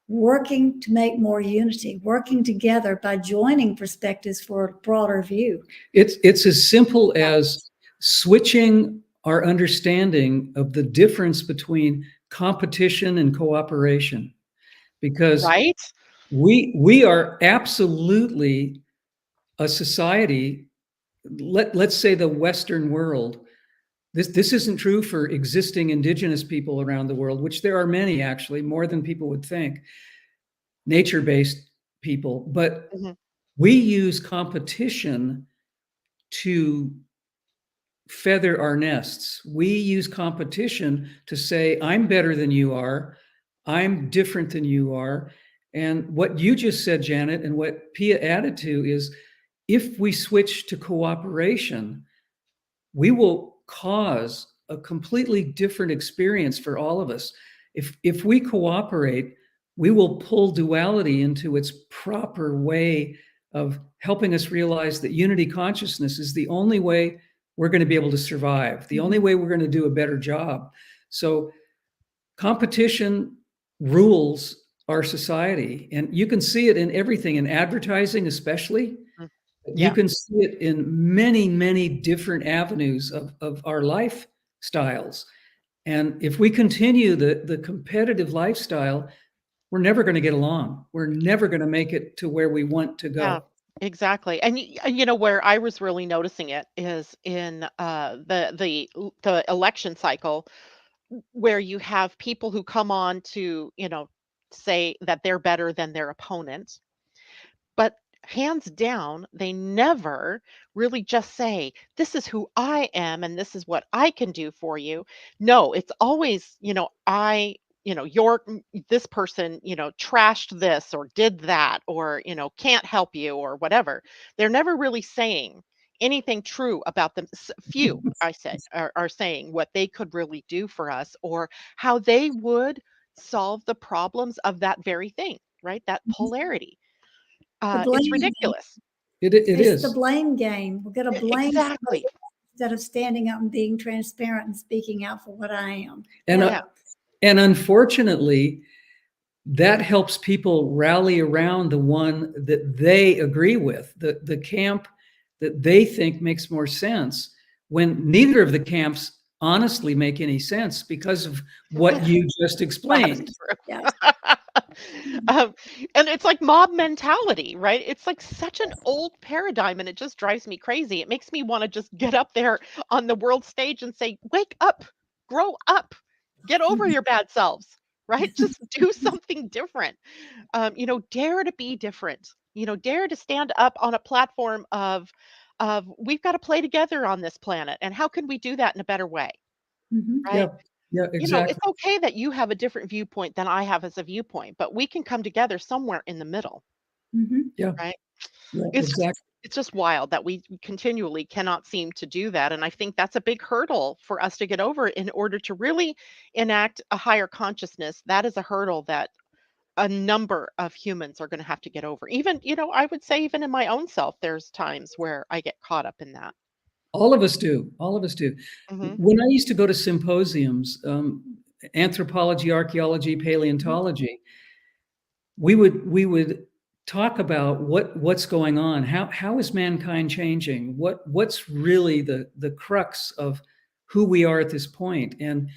working to make more unity, working together by joining perspectives for a broader view. It's as simple as switching our understanding of the difference between competition and cooperation, because Right? we are absolutely a society. Let's say the Western world. This isn't true for existing indigenous people around the world, which there are many, actually, more than people would think, nature-based people. But Mhm. we use competition to feather our nests. We use competition to say, I'm better than you are. I'm different than you are. And what you just said, Janet, and what Pia added to is if we switch to cooperation, we will cause a completely different experience for all of us. If we cooperate, we will pull duality into its proper way of helping us realize that unity consciousness is the only way we're going to be able to survive, the only way we're going to do a better job. So competition rules our society, and you can see it in everything, in advertising especially. Mm. You Yeah. can see it in many, many different avenues of our lifestyles. And if we continue the competitive lifestyle, we're never going to get along. We're never going to make it to where we want to Yeah, go. exactly. And where I was really noticing it is in the election cycle, where you have people who come on to, say that they're better than their opponent. But hands down, they never really just say, "This is who I am and this is what I can do for you." No, it's always, this person, trashed this or did that or, can't help you or whatever. They're never really saying anything true about them. Few, I said, are saying what they could really do for us or how they would solve the problems of that very thing, right? That polarity. The It's blame game. ridiculous. It It's the is. blame game. We're going to blame somebody Exactly. instead of standing up and being transparent and speaking out for what I am. And, Yeah. and unfortunately, that helps people rally around the one that they agree with, the camp that they think makes more sense, when neither of the camps honestly make any sense because of what you just That's explained. true. Yes. Um, and it's like mob mentality, right? It's like such an old paradigm and it just drives me crazy. It makes me want to just get up there on the world stage and say, "Wake up, grow up, get over your bad selves." Right? Just do something different. Dare to be different. Dare to stand up on a platform of we've got to play together on this planet. And how can we do that in a better way? Mhm. Yeah, Right? yeah, It's exactly. okay that you have a different viewpoint than I have as a viewpoint, but we can come together somewhere in the middle, Mhm. Yeah, right? yeah, It's just exactly. it's just wild that we continually cannot seem to do that. And I think that's a big hurdle for us to get over in order to really enact a higher consciousness. That is a hurdle that a number of humans are going to have to get over. Even, I would say even in my own self, there's times where I get caught up in that. All of us do. All of us do. Hmm. When I used to go to symposiums, anthropology, archaeology, Mhm. paleontology, we would talk about what's going on. How is mankind changing? What's really the crux of who we are at this point? And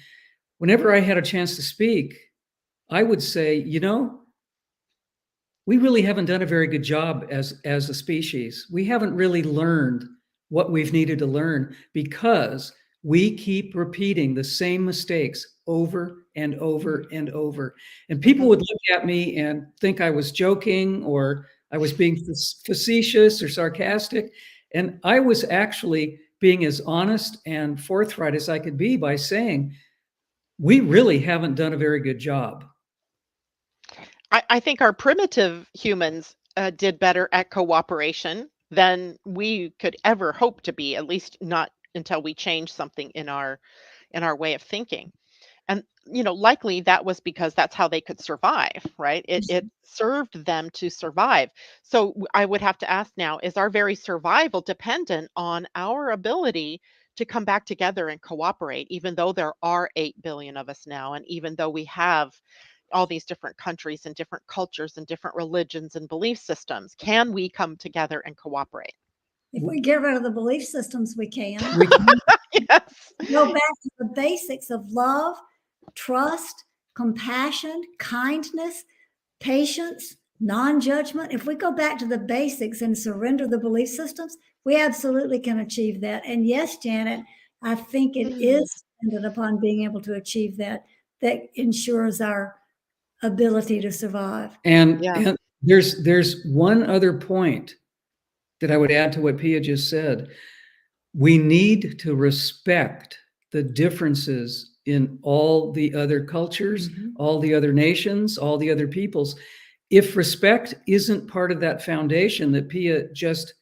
whenever I had a chance to speak, I would say, we really haven't done a very good job as a species. We haven't really learned what we've needed to learn because we keep repeating the same mistakes over and over and over. And people would look at me and think I was joking or I was being facetious or sarcastic. And I was actually being as honest and forthright as I could be by saying, we really haven't done a very good job. I think our primitive humans did better at cooperation than we could ever hope to be, at least not until we change something in our way of thinking. And likely that was because that's how they could survive, right? It served them to survive. So I would have to ask now, is our very survival dependent on our ability to come back together and cooperate, even though there are 8 billion of us now, and even though we have all these different countries and different cultures and different religions and belief systems? Can we come together and cooperate? If we get rid of the belief systems, we can. We can. Yes. Go back to the basics of love, trust, compassion, kindness, patience, non-judgment. If we go back to the basics and surrender the belief systems, we absolutely can achieve that. And yes, Janet, I think it is dependent upon being able to achieve that. That ensures our ability to survive. And, Yeah. and there's one other point that I would add to what Pia just said. We need to respect the differences in all the other cultures, all the other nations, all the other peoples. If respect isn't part of that foundation that Pia just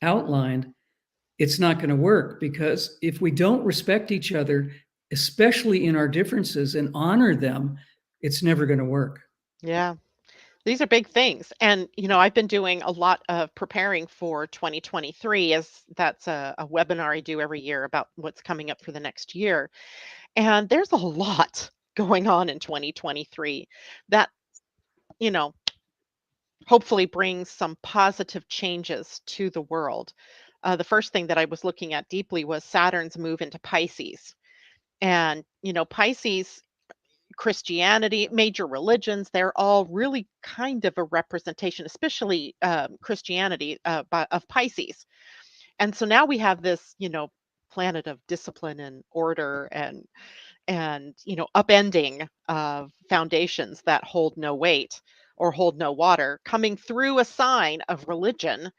outlined, it's not going to work, because if we don't respect each other, especially in our differences, and honor them, it's never going to work. Yeah. These are big things. And, I've been doing a lot of preparing for 2023, as that's a webinar I do every year about what's coming up for the next year. And there's a lot going on in 2023 that, hopefully brings some positive changes to the world. The first thing that I was looking at deeply was Saturn's move into Pisces. And, Pisces, Christianity, major religions, they're all really kind of a representation, especially Christianity, of Pisces. And so now we have this, planet of discipline and order and upending of foundations that hold no weight or hold no water, coming through a sign of religion.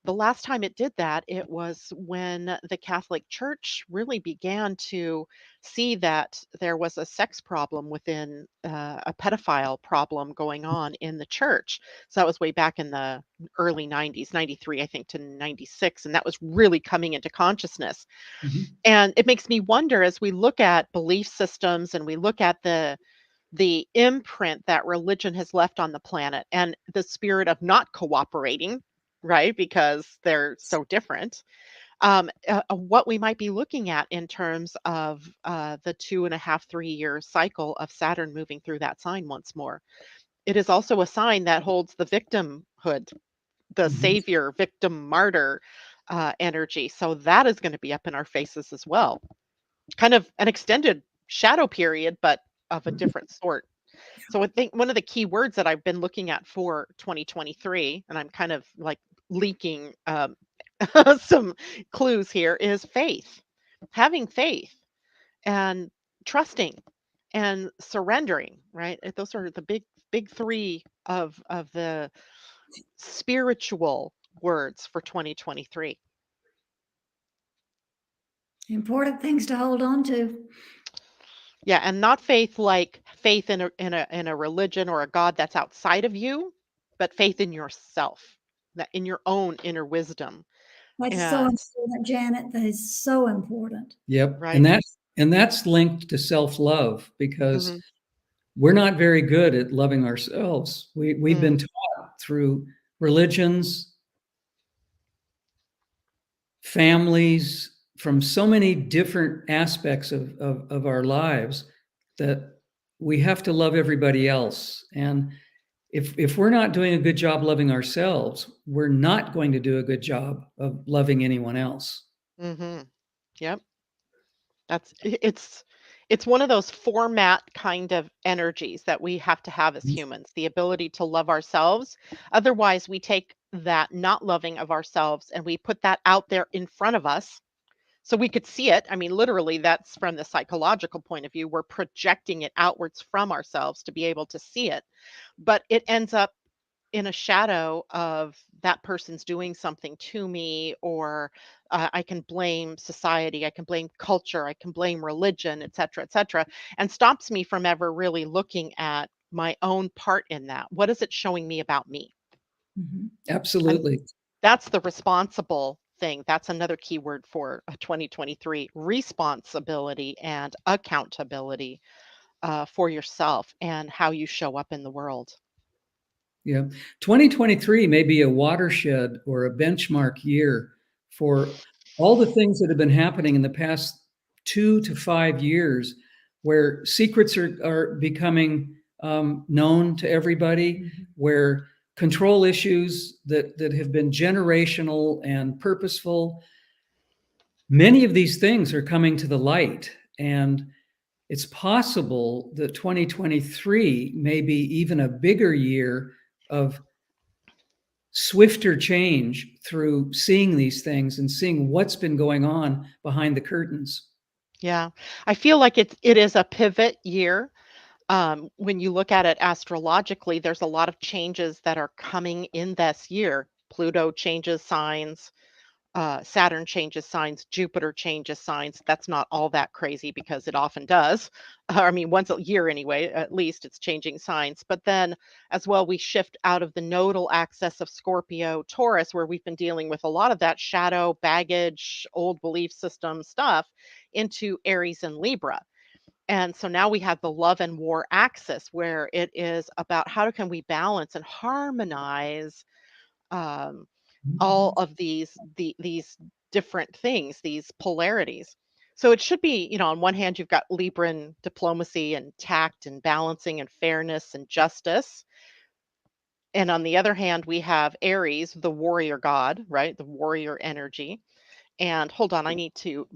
The last time it did that, it was when the Catholic Church really began to see that there was a sex problem within a pedophile problem going on in the church. So that was way back in the early 90s, 93, I think, to 96. And that was really coming into consciousness. And it makes me wonder, as we look at belief systems and we look at the imprint that religion has left on the planet and the spirit of not cooperating, right? Because they're so different. What we might be looking at in terms of the 2.5, 3 year cycle of Saturn moving through that sign once more. It is also a sign that holds the victimhood, the savior, victim, martyr energy. So that is going to be up in our faces as well. Kind of an extended shadow period, but of a different sort. So I think one of the key words that I've been looking at for 2023, and I'm kind of like leaking some clues here, is faith. Having faith and trusting and surrendering, right? Those are the big three of the spiritual words for 2023. Important things to hold on to. Yeah, and not faith like faith in a religion or a God that's outside of you, but faith in yourself, that in your own inner wisdom. That's so And important, Janet. That is so important. Yep. right. And that's linked to self-love, because hmm we're not very good at loving ourselves. We've been taught through religions, families, from so many different aspects of our lives, that we have to love everybody else. And if we're not doing a good job loving ourselves, we're not going to do a good job of loving anyone else. Mm-hmm. Yep. It's one of those format kind of energies that we have to have as humans, the ability to love ourselves. Otherwise, we take that not loving of ourselves and we put that out there in front of us so we could see it. I mean, literally, that's from the psychological point of view. We're projecting it outwards from ourselves to be able to see it, but it ends up in a shadow of that person's doing something to me, or I can blame society, I can blame culture, I can blame religion, et cetera, and stops me from ever really looking at my own part in that. What is it showing me about me? Mhm. And Absolutely. that's the responsible thing. That's another keyword for 2023: responsibility and accountability for yourself and how you show up in the world. Yeah. 2023 may be a watershed or a benchmark year for all the things that have been happening in the past 2 to 5 years, where secrets are becoming known to everybody, where control issues that have been generational and purposeful, many of these things are coming to the light. And it's possible that 2023 may be even a bigger year of swifter change through seeing these things and seeing what's been going on behind the curtains. Yeah, I feel like it is a pivot year. When you look at it astrologically, there's a lot of changes that are coming in this year. Pluto changes signs, Saturn changes signs, Jupiter changes signs. That's not all that crazy because it often does. I mean, once a year anyway, at least it's changing signs. But then as well, we shift out of the nodal axis of Scorpio, Taurus, where we've been dealing with a lot of that shadow, baggage, old belief system stuff, into Aries and Libra. And so now we have the love and war axis where it is about how can we balance and harmonize um, all of these different things, these polarities. So it should be, on one hand, you've got Libran diplomacy and tact and balancing and fairness and justice. And on the other hand, we have Aries, the warrior god, right? The warrior energy. And hold on, I need to.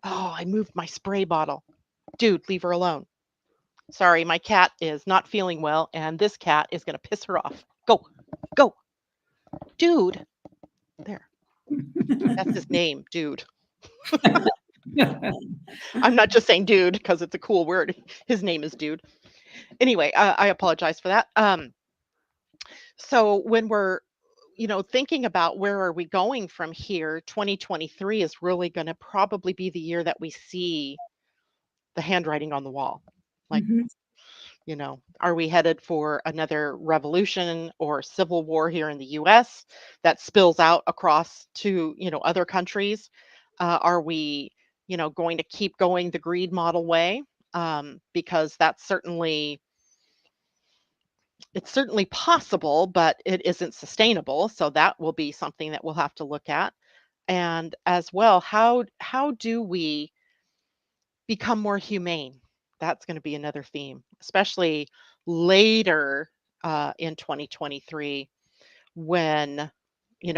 Oh, I moved my spray bottle. Dude, leave her alone. Sorry, my cat is not feeling well, and this cat is going to piss her off. Go, go, dude. There. That's his name, dude. I'm not just saying dude because it's a cool word. His name is dude. Anyway, I apologize for that. So when we're, thinking about where are we going from here, 2023 is really going to probably be the year that we see the handwriting on the wall. Like, Mhm. Are we headed for another revolution or civil war here in the US that spills out across to, other countries? Are we, going to keep going the greed model way? Because it's certainly possible, but it isn't sustainable. So that will be something that we'll have to look at. And as well, how do we become more humane? That's going to be another theme, especially later in 2023 when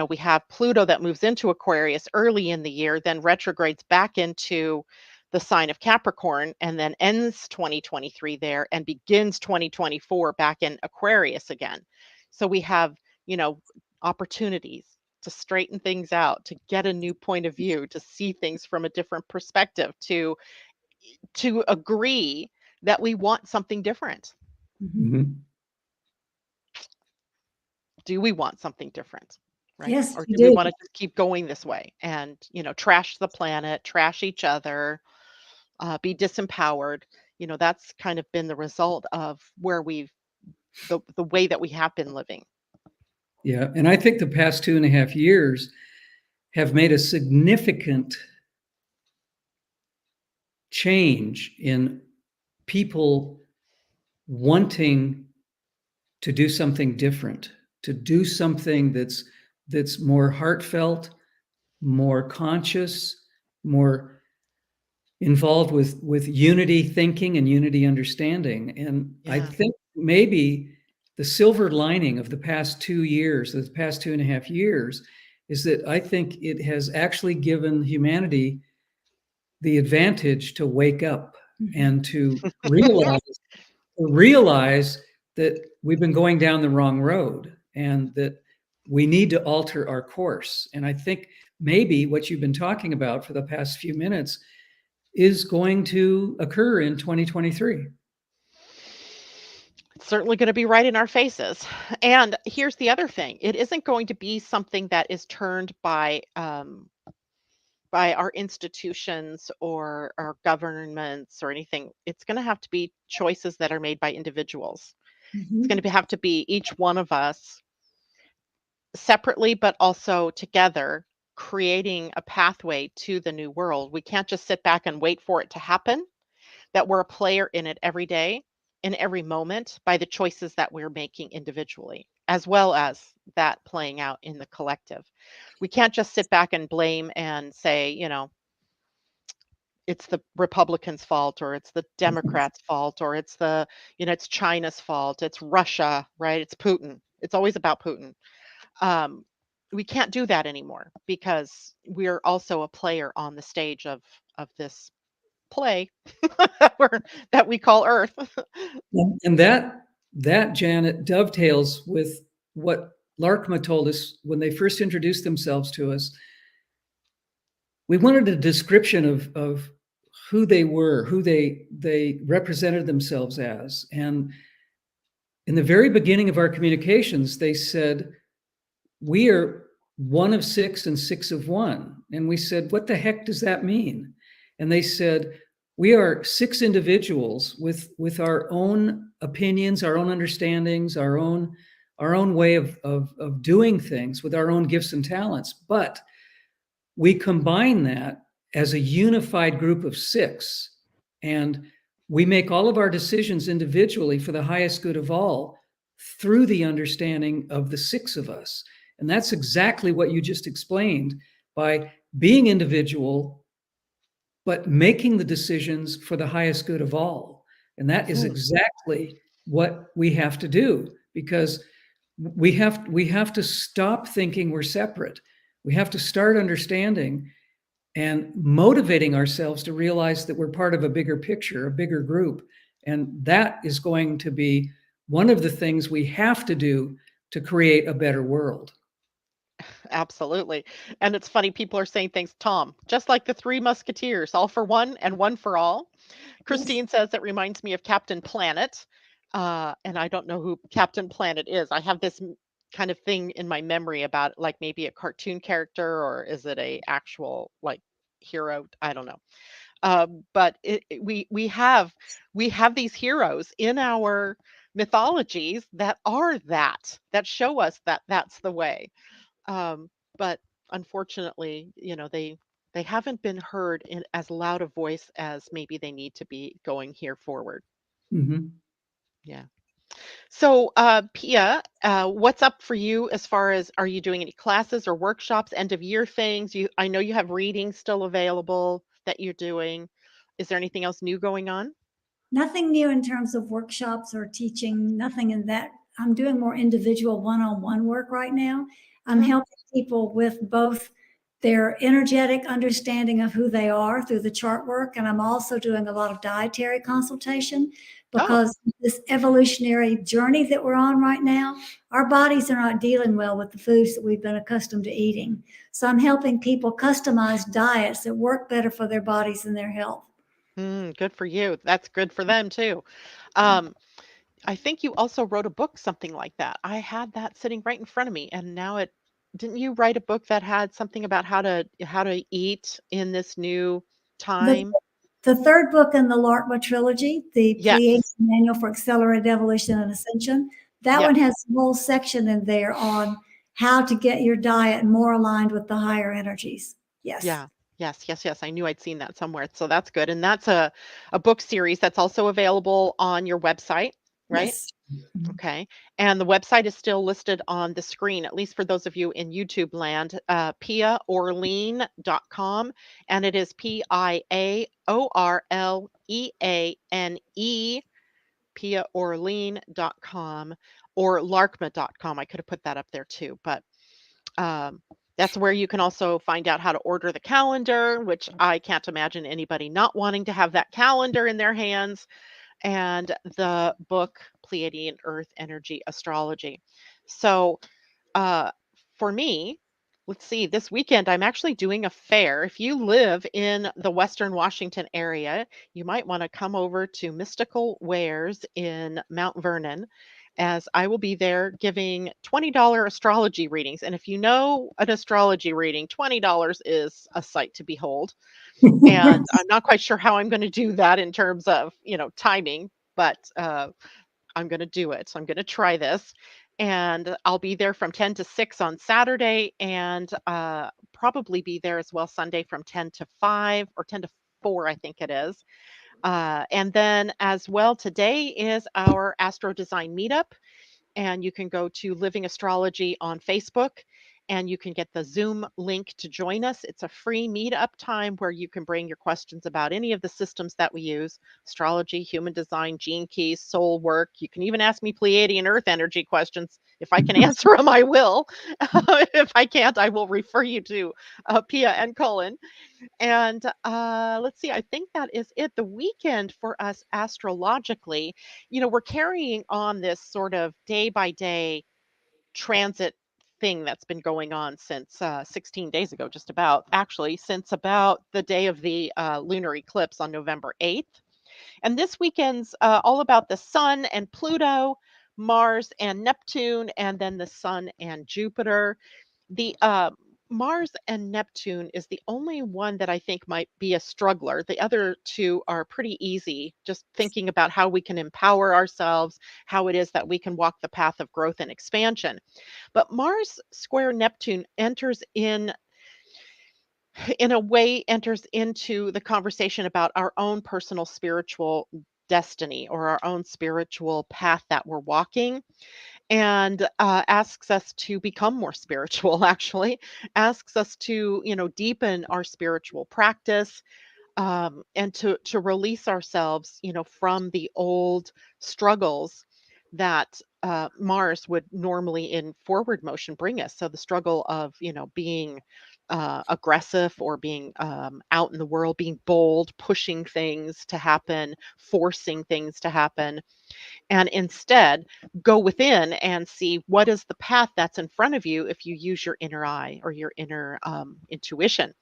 we have Pluto that moves into Aquarius early in the year, then retrogrades back into the sign of Capricorn, and then ends 2023 there and begins 2024 back in Aquarius again. So we have, opportunities to straighten things out, to get a new point of view, to see things from a different perspective, to agree that we want something different. Mhm. Mhm. Do we want something different? Right? Yes, Or you do we do. want to just keep going this way and, trash the planet, trash each other, be disempowered? That's kind of been the result of where the way that we have been living. Yeah. And I think the past 2.5 years have made a significant change in people wanting to do something different, to do something that's more heartfelt, more conscious, more involved with unity thinking and unity understanding. And I Yeah. think maybe the silver lining of the past 2 years, the past 2.5 years, is that I think it has actually given humanity the advantage to wake up and to realize that we've been going down the wrong road and that we need to alter our course. And I think maybe what you've been talking about for the past few minutes is going to occur in 2023. It's certainly going to be right in our faces. And here's the other thing: it isn't going to be something that is turned by our institutions or our governments or anything. It's going to have to be choices that are made by individuals. It's going Mhm. to have to be each one of us separately, but also together, creating a pathway to the new world. We can't just sit back and wait for it to happen, that we're a player in it every day, in every moment, by the choices that we're making individually, as well as that playing out in the collective. We can't just sit back and blame and say, it's the Republicans' fault, or it's the Democrats' fault, or it's it's China's fault, it's Russia, right? It's Putin. It's always about Putin. Um, we can't do that anymore because we're also a player on the stage of this play that we call Earth. And that Janet dovetails with what Larkma told us when they first introduced themselves to us. We wanted a description of who they were, who they represented themselves as. And in the very beginning of our communications, they said, we are one of six and six of one. And we said, what the heck does that mean? And they said, we are six individuals with our own opinions, our own understandings, our own way of doing things, with our own gifts and talents. But we combine that as a unified group of six, and we make all of our decisions individually for the highest good of all through the understanding of the six of us. And that's exactly what you just explained, by being individual, but making the decisions for the highest good of all. And that is exactly what we have to do, because we have to stop thinking we're separate. We have to start understanding and motivating ourselves to realize that we're part of a bigger picture, a bigger group. And that is going to be one of the things we have to do to create a better world. Absolutely. And it's funny, people are saying things, Tom, just like the Three Musketeers, all for one and one for all. Yes. Christine says it reminds me of Captain Planet. And I don't know who Captain Planet is. I have this kind of thing in my memory about like maybe a cartoon character, or is it a actual like hero? I don't know. But we have these heroes in our mythologies that are that show us that that's the way. But unfortunately, they haven't been heard in as loud a voice as maybe they need to be going here forward. Mm-hmm. Yeah. So, Pia, what's up for you as far as, are you doing any classes or workshops, end of year things? I know you have readings still available that you're doing. Is there anything else new going on? Nothing new in terms of workshops or teaching, nothing in that. I'm doing more individual one-on-one work right now. I'm Oh, helping people with both their energetic understanding of who they are through the chart work. And I'm also doing a lot of dietary consultation, oh, because this evolutionary journey that we're on right now, our bodies are not dealing well with the foods that we've been accustomed to eating. So I'm helping people customize diets that work better for their bodies and their health. good for you. That's good for them too. Um, I think you also wrote a book, something like that. I had that sitting right in front of me, and now it didn't you write a book that had something about how to eat in this new The time? the third book in the Larkma trilogy, the Pleiadian Yes. Manual for Accelerated Evolution and Ascension, that one Yes. has a whole section in there on how to get your diet more aligned with the higher energies. Yes. Yeah. Yes, yes, yes. I knew I'd seen that somewhere. So that's good. And that's a book series that's also available on your website, right? Yes. Okay. And the website is still listed on the screen, at least for those of you in YouTube land, piaorleane.com. And it is Piaorleane, piaorleane.com. or larkma.com. I could have put that up there too, but that's where you can also find out how to order the calendar, which I can't imagine anybody not wanting to have that calendar in their hands, and the book Pleiadian-Earth Energy Astrology. So uh, for me, let's see, this weekend I'm actually doing a fair. If you live in the Western Washington area, you might want to come over to Mystical Wares in Mount Vernon, as I will be there giving $20 astrology readings. And if you know an astrology reading, $20 is a sight to behold. And I'm not quite sure how I'm going to do that in terms of, timing, but I'm going to do it. So I'm going to try this. And I'll be there from 10 to 6 on Saturday, and probably be there as well Sunday from 10 to 5 or 10 to 4, I think it is. And then as well, today is our AstroDesign meetup, and you can go to Living Astrology on Facebook, and you can get the Zoom link to join us. It's a free meetup time where you can bring your questions about any of the systems that we use: astrology, human design, gene keys, soul work. You can even ask me Pleiadian Earth energy questions. If I can answer them, I will. If I can't, I will refer you to Pia and Cullen. And let's see, I think that is it. The weekend for us astrologically, we're carrying on this sort of day by day transit thing that's been going on since 16 days ago, just about, actually, since about the day of the lunar eclipse on November 8th. And this weekend's all about the sun and Pluto, Mars and Neptune, and then the sun and Jupiter. The Mars and Neptune is the only one that I think might be a struggler. The other two are pretty easy, just thinking about how we can empower ourselves, how it is that we can walk the path of growth and expansion. But Mars square Neptune in a way enters into the conversation about our own personal spiritual destiny, or our own spiritual path that we're walking, and asks us to become more spiritual, actually asks us to, deepen our spiritual practice, and to release ourselves, from the old struggles that Mars would normally in forward motion bring us. So the struggle of, being aggressive, or being out in the world, being bold, pushing things to happen, forcing things to happen, and instead go within and see what is the path that's in front of you if you use your inner eye, or your inner intuition.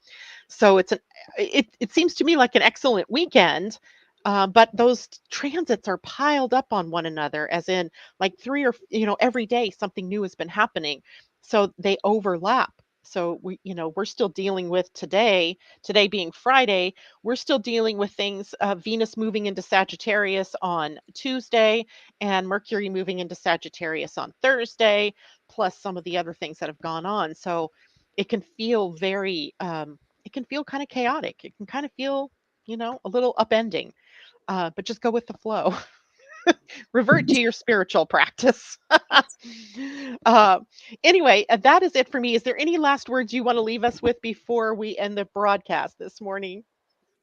So it seems to me like an excellent weekend, but those transits are piled up on one another, as in like three, or every day something new has been happening, so they overlap. So we're still dealing with today being Friday. We're still dealing with things, Venus moving into Sagittarius on Tuesday, and Mercury moving into Sagittarius on Thursday, plus some of the other things that have gone on. So it can feel very it can feel kind of chaotic. It can kind of feel, a little upending, but just go with the flow. Revert to your spiritual practice. uh, anyway, that is it for me. Is there any last words you want to leave us with before we end the broadcast this morning?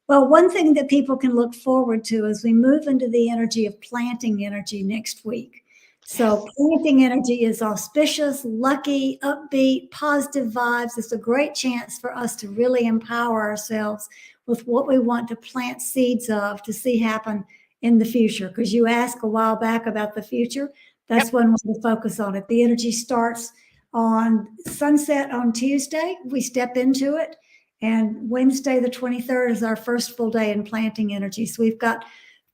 Well, one thing that people can look forward to as we move into the energy of planting energy next week. So Yes. planting energy is auspicious, lucky, upbeat, positive vibes. It's a great chance for us to really empower ourselves with what we want to plant seeds of to see happen in the future. Because you asked a while back about the future. That's Yep. when we'll focus on it. The energy starts on sunset on Tuesday. We step into it. And Wednesday, the 23rd, is our first full day in planting energy. So we've got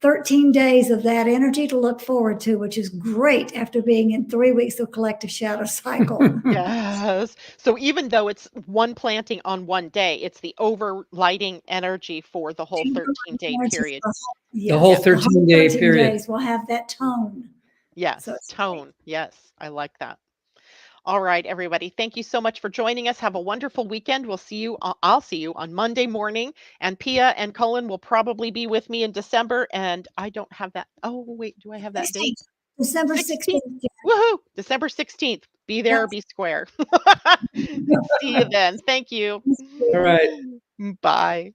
13 days of that energy to look forward to, which is great after being in 3 weeks of collective shadow cycle. Yes. So even though it's one planting on one day, it's the overlighting energy for the whole 13-day period. The whole Yes, the whole 13-day 13 period. days will have that tone. Yes. So it's great. Tone. Yes. I like that. All right, everybody. Thank you so much for joining us. Have a wonderful weekend. I'll see you on Monday morning. And Pia and Cullen will probably be with me in December. And I don't have that. Oh, wait, do I have that date? 16th, December 16th. 16th. Woohoo! December 16th. Be there or Yep. be square. See you then. Thank you. All right. Bye.